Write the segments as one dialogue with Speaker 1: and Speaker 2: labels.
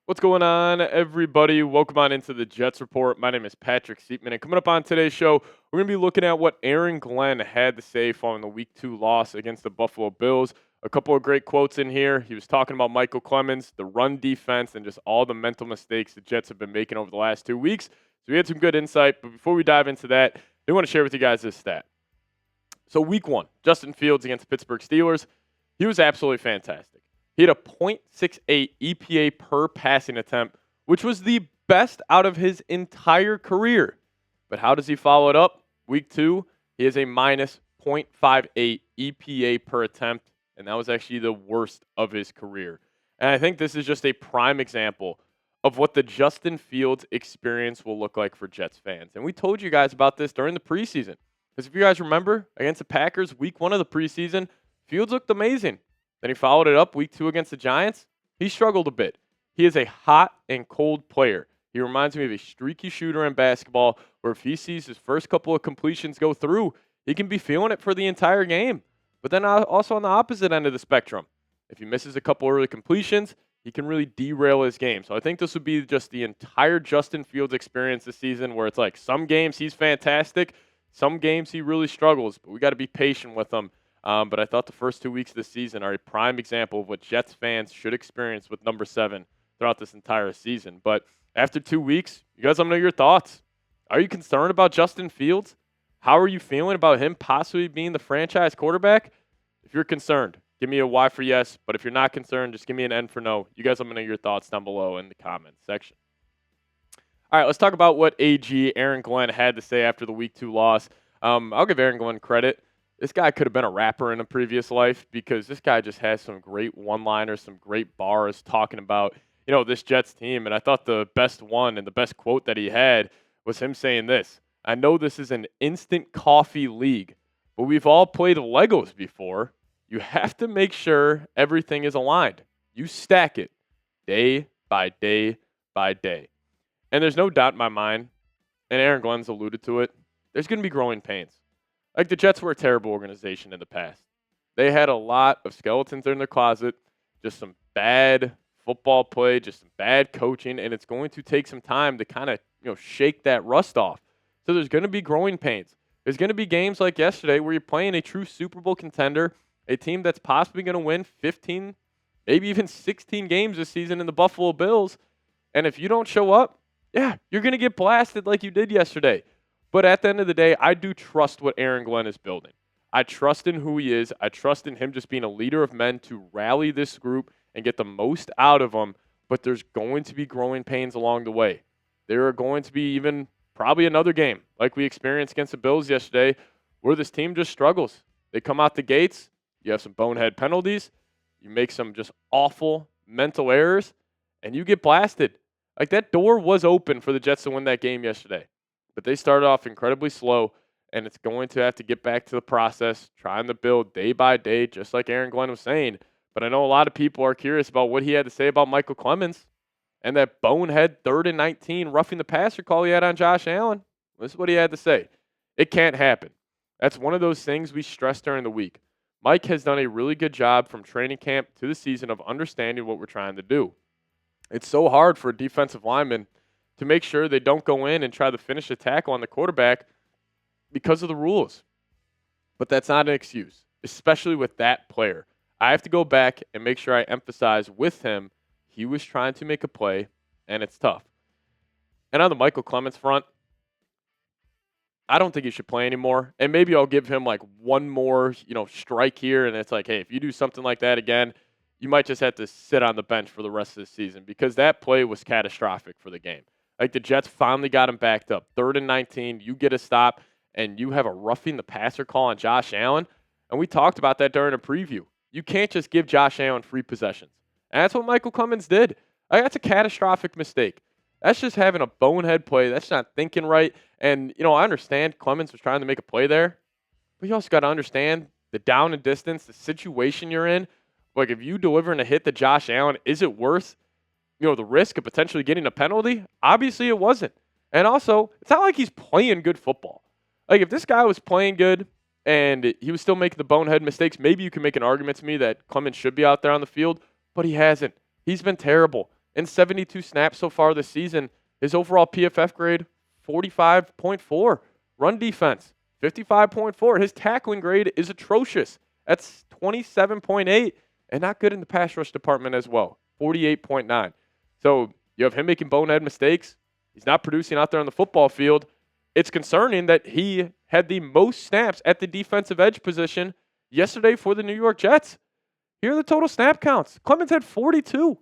Speaker 1: What's going on, everybody? Welcome on into the Jets Report. My name is Patrick Siepman, and coming up on today's show, we're going to be looking at what Aaron Glenn had to say following the Week 2 loss against the Buffalo Bills. A couple of great quotes in here. He was talking about Micheal Clemons, the run defense, and just all the mental mistakes the Jets have been making over the last 2 weeks. So we had some good insight, but before we dive into that, I want to share with you guys this stat. So Week 1, Justin Fields against the Pittsburgh Steelers, he was absolutely fantastic. He had a .68 EPA per passing attempt, which was the best out of his entire career. But how does he follow it up? Week 2, he has a minus .58 EPA per attempt, and that was actually the worst of his career. And I think this is just a prime example of what the Justin Fields experience will look like for Jets fans. And we told you guys about this during the preseason. Because if you guys remember, against the Packers, Week 1 of the preseason, Fields looked amazing. Then he followed it up Week 2 against the Giants. He struggled a bit. He is a hot and cold player. He reminds me of a streaky shooter in basketball where if he sees his first couple of completions go through, he can be feeling it for the entire game. But then also on the opposite end of the spectrum, if he misses a couple early completions, he can really derail his game. So I think this would be just the entire Justin Fields experience this season where it's like some games he's fantastic, some games he really struggles, but we got to be patient with him. But I thought the first 2 weeks of the season are a prime example of what Jets fans should experience with number 7 throughout this entire season. But after 2 weeks, you guys let me know your thoughts. Are you concerned about Justin Fields? How are you feeling about him possibly being the franchise quarterback? If you're concerned, give me a Y for yes. But if you're not concerned, just give me an N for no. You guys let me know your thoughts down below in the comments section. All right, let's talk about what AG Aaron Glenn had to say after the Week 2 loss. I'll give Aaron Glenn credit. This guy could have been a rapper in a previous life because this guy just has some great one-liners, some great bars talking about, this Jets team. And I thought the best one and the best quote that he had was him saying this: "I know this is an instant coffee league, but we've all played Legos before. You have to make sure everything is aligned. You stack it day by day by day." And there's no doubt in my mind, and Aaron Glenn's alluded to it, there's going to be growing pains. Like, the Jets were a terrible organization in the past. They had a lot of skeletons in their closet, just some bad football play, just some bad coaching, and it's going to take some time to kind of, shake that rust off. So there's going to be growing pains. There's going to be games like yesterday where you're playing a true Super Bowl contender, a team that's possibly going to win 15, maybe even 16 games this season in the Buffalo Bills. And if you don't show up, yeah, you're going to get blasted like you did yesterday. But at the end of the day, I do trust what Aaron Glenn is building. I trust in who he is. I trust in him just being a leader of men to rally this group and get the most out of them. But there's going to be growing pains along the way. There are going to be even probably another game like we experienced against the Bills yesterday where this team just struggles. They come out the gates. You have some bonehead penalties. You make some just awful mental errors, and you get blasted. Like, that door was open for the Jets to win that game yesterday. But they started off incredibly slow, and it's going to have to get back to the process, trying to build day by day, just like Aaron Glenn was saying. But I know a lot of people are curious about what he had to say about Micheal Clemons and that bonehead 3rd and 19 roughing the passer call he had on Josh Allen. This is what he had to say. It can't happen. That's one of those things we stressed during the week. Mike has done a really good job from training camp to the season of understanding what we're trying to do. It's so hard for a defensive lineman to make sure they don't go in and try to finish a tackle on the quarterback because of the rules. But that's not an excuse, especially with that player. I have to go back and make sure I emphasize with him he was trying to make a play, and it's tough. And on the Micheal Clemons front, I don't think he should play anymore. And maybe I'll give him like one more, strike here, and it's like, hey, if you do something like that again, you might just have to sit on the bench for the rest of the season because that play was catastrophic for the game. Like, the Jets finally got him backed up. 3rd and 19, you get a stop, and you have a roughing the passer call on Josh Allen. And we talked about that during a preview. You can't just give Josh Allen free possessions. And that's what Micheal Clemons did. Like, that's a catastrophic mistake. That's just having a bonehead play. That's not thinking right. And, I understand Clemons was trying to make a play there. But you also got to understand the down and distance, the situation you're in. Like, if you delivering a hit to Josh Allen, is it worth the risk of potentially getting a penalty? Obviously it wasn't. And also, it's not like he's playing good football. Like, if this guy was playing good and he was still making the bonehead mistakes, maybe you can make an argument to me that Clemens should be out there on the field, but he hasn't. He's been terrible. in 72 snaps so far this season. His overall PFF grade, 45.4. Run defense, 55.4. His tackling grade is atrocious. That's 27.8, and not good in the pass rush department as well, 48.9. So you have him making bonehead mistakes. He's not producing out there on the football field. It's concerning that he had the most snaps at the defensive edge position yesterday for the New York Jets. Here are the total snap counts. Clemons had 42.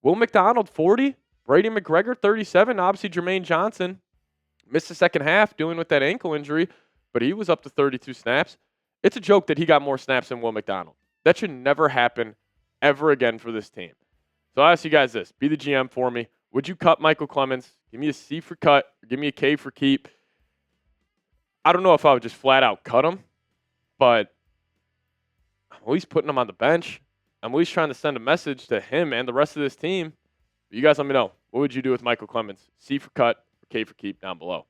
Speaker 1: Will McDonald, 40. Brady McGregor, 37. Obviously, Jermaine Johnson missed the second half dealing with that ankle injury, but he was up to 32 snaps. It's a joke that he got more snaps than Will McDonald. That should never happen ever again for this team. So I'll ask you guys this. Be the GM for me. Would you cut Micheal Clemons? Give me a C for cut, or give me a K for keep. I don't know if I would just flat out cut him, but I'm at least putting him on the bench. I'm at least trying to send a message to him and the rest of this team. You guys let me know. What would you do with Micheal Clemons? C for cut or K for keep down below.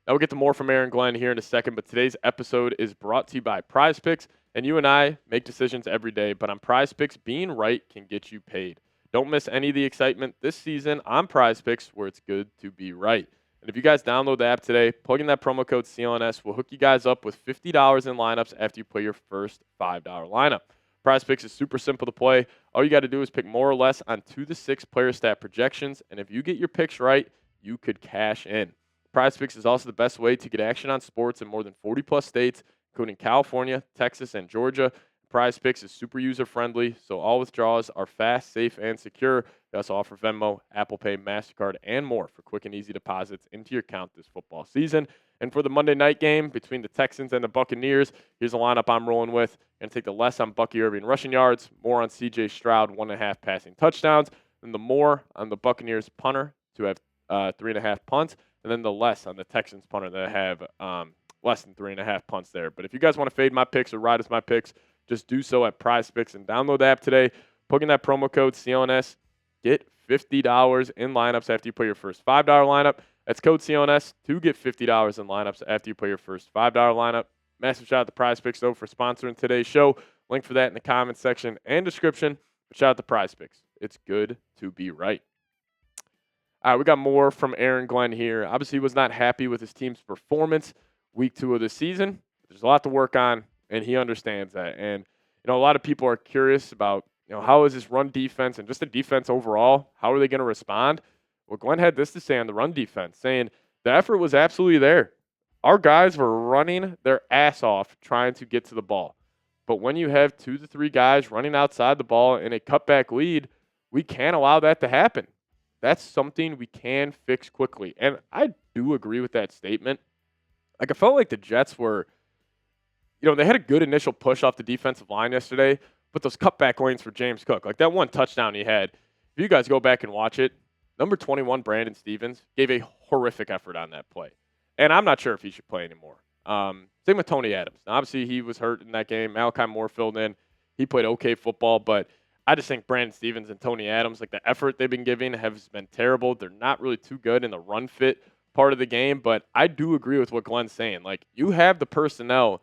Speaker 1: Now we'll get to more from Aaron Glenn here in a second, but today's episode is brought to you by Prize Picks, and you and I make decisions every day, but on Prize Picks, being right can get you paid. Don't miss any of the excitement this season on Prize Picks, where it's good to be right. And if you guys download the app today, plug in that promo code CLNS. We'll hook you guys up with $50 in lineups after you play your first $5 lineup. Prize Picks is super simple to play. All you got to do is pick more or less on 2 to 6 player stat projections, and if you get your picks right, you could cash in. Prize Picks is also the best way to get action on sports in more than 40-plus states, including California, Texas, and Georgia. Prize Picks is super user-friendly, so all withdrawals are fast, safe, and secure. They also offer Venmo, Apple Pay, MasterCard, and more for quick and easy deposits into your account this football season. And for the Monday night game between the Texans and the Buccaneers, here's a lineup I'm rolling with. Going to take the less on Bucky Irving rushing yards, more on C.J. Stroud, 1.5 passing touchdowns, and the more on the Buccaneers punter to have 3.5 punts, and then the less on the Texans punter that have less than 3.5 punts there. But if you guys want to fade my picks or ride as my picks, just do so at Prize Picks and download the app today. Plug in that promo code CLNS. Get $50 in lineups after you play your first $5 lineup. That's code CLNS to get $50 in lineups after you play your first $5 lineup. Massive shout out to Prize Picks, though, for sponsoring today's show. Link for that in the comments section and description. But shout out to Prize Picks. It's good to be right. All right, we got more from Aaron Glenn here. Obviously, he was not happy with his team's performance week 2 of the season. There's a lot to work on, and he understands that. And, a lot of people are curious about, how is this run defense and just the defense overall? How are they going to respond? Well, Glenn had this to say on the run defense, saying the effort was absolutely there. Our guys were running their ass off trying to get to the ball. But when you have 2 to 3 guys running outside the ball in a cutback lead, we can't allow that to happen. That's something we can fix quickly. And I do agree with that statement. I felt like the Jets were, they had a good initial push off the defensive line yesterday, but those cutback lanes for James Cook, like that one touchdown he had, if you guys go back and watch it, number 21, Brandon Stevens, gave a horrific effort on that play. And I'm not sure if he should play anymore. Same with Tony Adams. Now, obviously, he was hurt in that game. Malachi Moore filled in. He played okay football, but I just think Brandon Stevens and Tony Adams, like the effort they've been giving has been terrible. They're not really too good in the run fit part of the game, but I do agree with what Glenn's saying. Like, you have the personnel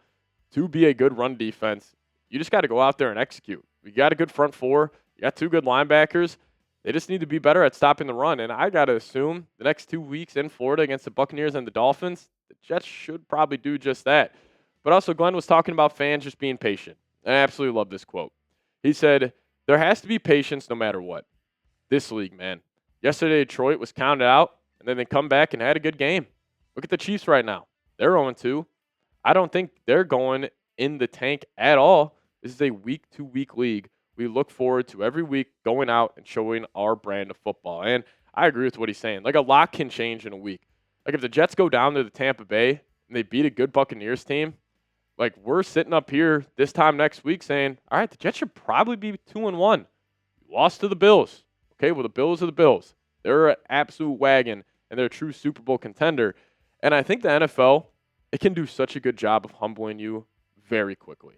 Speaker 1: to be a good run defense. You just got to go out there and execute. You got a good front four. You got 2 good linebackers. They just need to be better at stopping the run. And I got to assume the next 2 weeks in Florida against the Buccaneers and the Dolphins, the Jets should probably do just that. But also, Glenn was talking about fans just being patient. And I absolutely love this quote. He said, there has to be patience no matter what. This league, man. Yesterday, Detroit was counted out, and then they come back and had a good game. Look at the Chiefs right now. They're 0-2. I don't think they're going in the tank at all. This is a week-to-week league. We look forward to every week going out and showing our brand of football. And I agree with what he's saying. Like, a lot can change in a week. Like, if the Jets go down to the Tampa Bay and they beat a good Buccaneers team, like, we're sitting up here this time next week saying, all right, the Jets should probably be 2-1. Lost to the Bills. Okay, well, the Bills are the Bills. They're an absolute wagon, and they're a true Super Bowl contender. And I think the NFL, it can do such a good job of humbling you very quickly.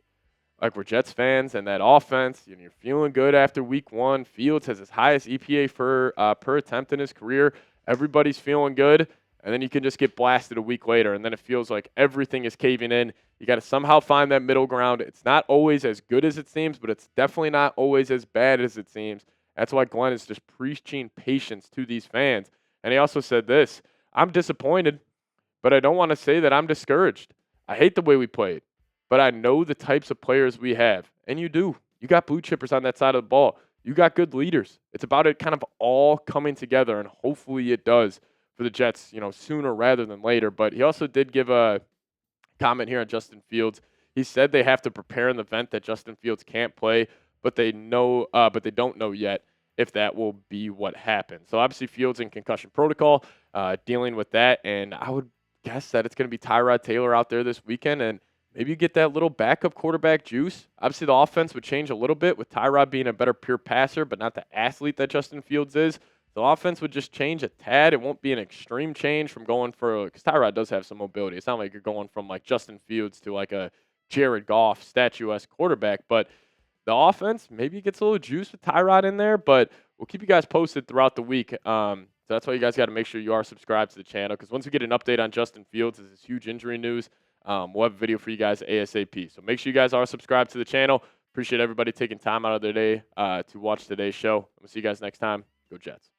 Speaker 1: Like, we're Jets fans, and that offense, you're feeling good after week 1. Fields has his highest EPA per attempt in his career. Everybody's feeling good, and then you can just get blasted a week later, and then it feels like everything is caving in. You got to somehow find that middle ground. It's not always as good as it seems, but it's definitely not always as bad as it seems. That's why Glenn is just preaching patience to these fans. And he also said this: I'm disappointed, but I don't want to say that I'm discouraged. I hate the way we played, but I know the types of players we have. And you do. You got blue chippers on that side of the ball. You got good leaders. It's about it kind of all coming together, and hopefully it does for the Jets, sooner rather than later. But he also did give a comment here on Justin Fields. He said they have to prepare in the event that Justin Fields can't play, but they don't know yet if that will be what happens. So obviously Fields in concussion protocol, dealing with that, and I would guess that it's going to be Tyrod Taylor out there this weekend, and maybe you get that little backup quarterback juice. Obviously the offense would change a little bit with Tyrod being a better pure passer, but not the athlete that Justin Fields is. The offense would just change a tad. It won't be an extreme change from going because Tyrod does have some mobility. It's not like you're going from like Justin Fields to like a Jared Goff statuesque quarterback, but the offense maybe gets a little juice with Tyrod in there, but we'll keep you guys posted throughout the week. So that's why you guys got to make sure you are subscribed to the channel, because once we get an update on Justin Fields, this is huge injury news, we'll have a video for you guys ASAP. So make sure you guys are subscribed to the channel. Appreciate everybody taking time out of their day to watch today's show. We'll see you guys next time. Go Jets.